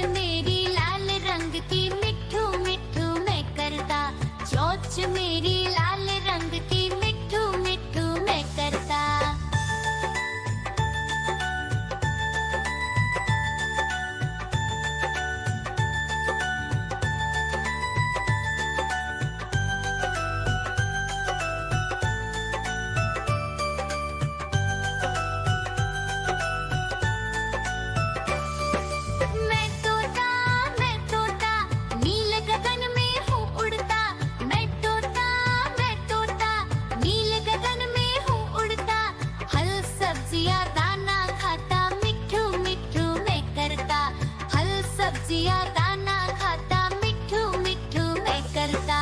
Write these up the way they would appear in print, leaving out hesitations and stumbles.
मेरी लाल रंग की मिट्ठू मिट्ठू मैं करता, चोंच मेरी लाल रंग की मिट्ठू मिट्ठू मैं करता। मैं तोता नील गगन में हूँ उड़ता। मैं तोता नील गगन में हूँ उड़ता। फल सब्जियाँ दाना खाता, मिट्ठू मिट्ठू मैं करता। फल सब्जियाँ दाना खाता, मिट्ठू मिट्ठू मैं करता।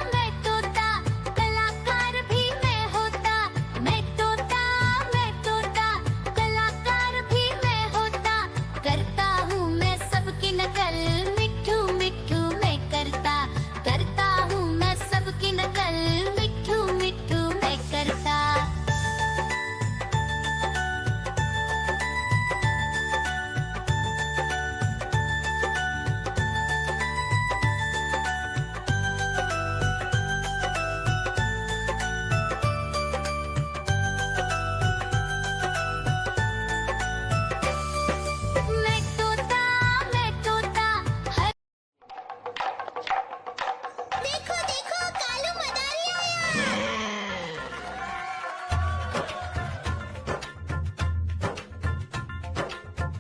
मैं तोता कलाकार भी मैं होता। मैं तोता कलाकार भी मैं होता। करता हूँ मैं सबकी नकल, मिट्ठू मिट्ठू मैं करता। करता हूँ मैं सबकी नकल, मिट्ठू मिट्ठू मैं करता। मैं तोता हर देखो देखो कालू मदारी आया।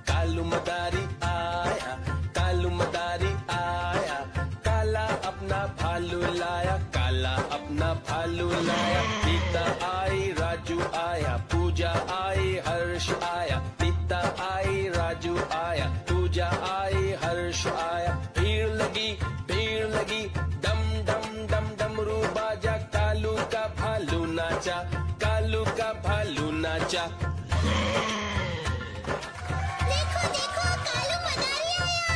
कालू मदारी आया, कालू मदारी आया। काला अपना भालू लाया, काला अपना भालू लाया। सीता आई, राजू आया, पूजा आई, हर्ष आया। सीता आई, राजू आया, पूजा आई, हर्ष आया। भीड़ लगी, डम डम डम डमरू बाजा। कालू का भालू नाचा, कालू का भालू नाचा। देखो देखो कालू मदारी आया।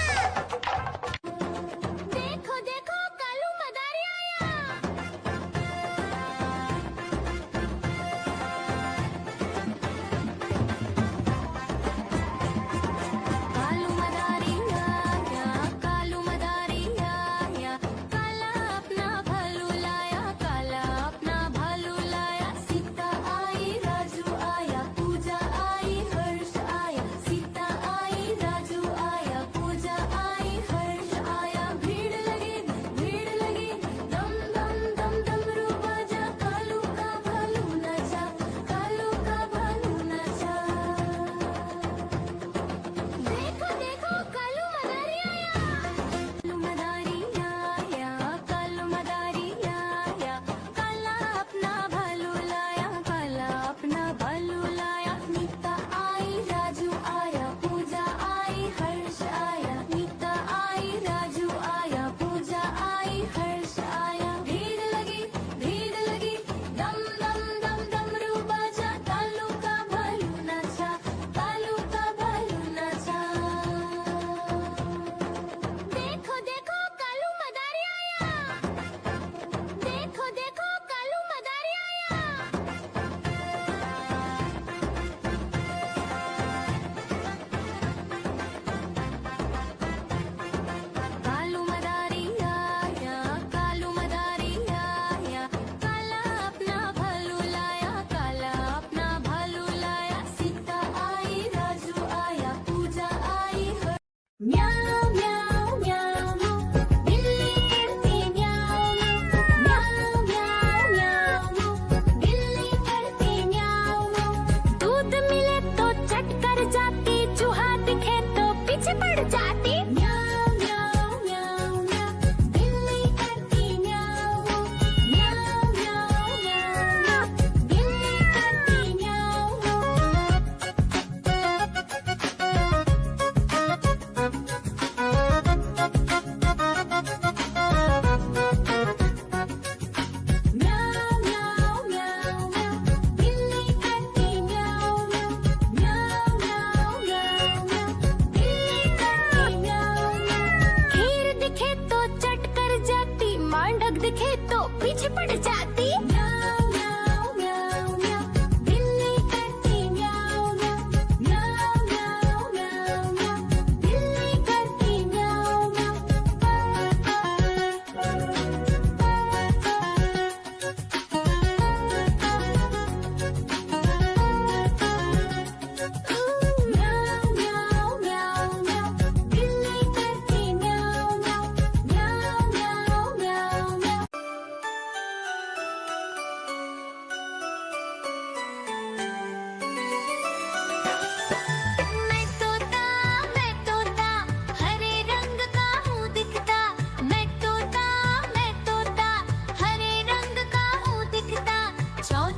देखो देखो कालू मदारी आया। कालू मदारी आया, कालू मदारी आया। काला अपना भालू लाया, काला अपना भालू लाया। सीता आई, राजू आया, पूजा आई,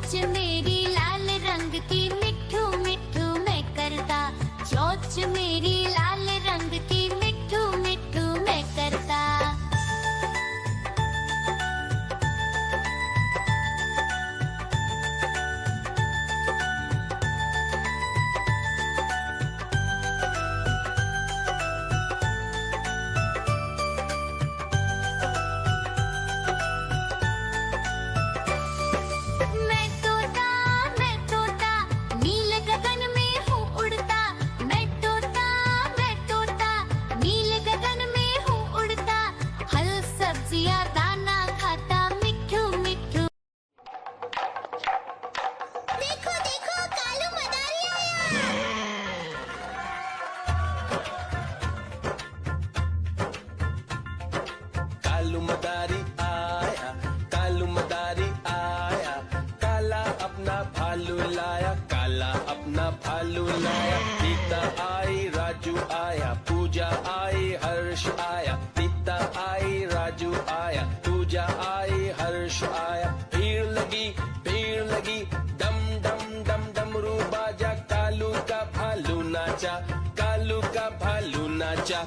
चोच मेरी लाल रंग की मिठू मिठू मैं करता चोच मेरी लाल रंग की मिठू मिठू मैं करता मैं तोता नील गगन में हूँ उड़ता मैं तोता नील गगन में हूँ उड़ता हल सब्जियाँ दाना खाता मिठू मिठू देखो देखो कालू मदारी आया कालू मदारी आया, कालू मदारी आया, काला अपना भालू लाया, काला अपना भालू लाया। सीता आई, राजू आया, पूजा आई, हर्ष आया। सीता आई, राजू आया, पूजा आई, हर्ष आया। भीड़ लगी, डम डम डम डमरू बाजा, कालू का भालू नाचा, कालू का भालू नाचा।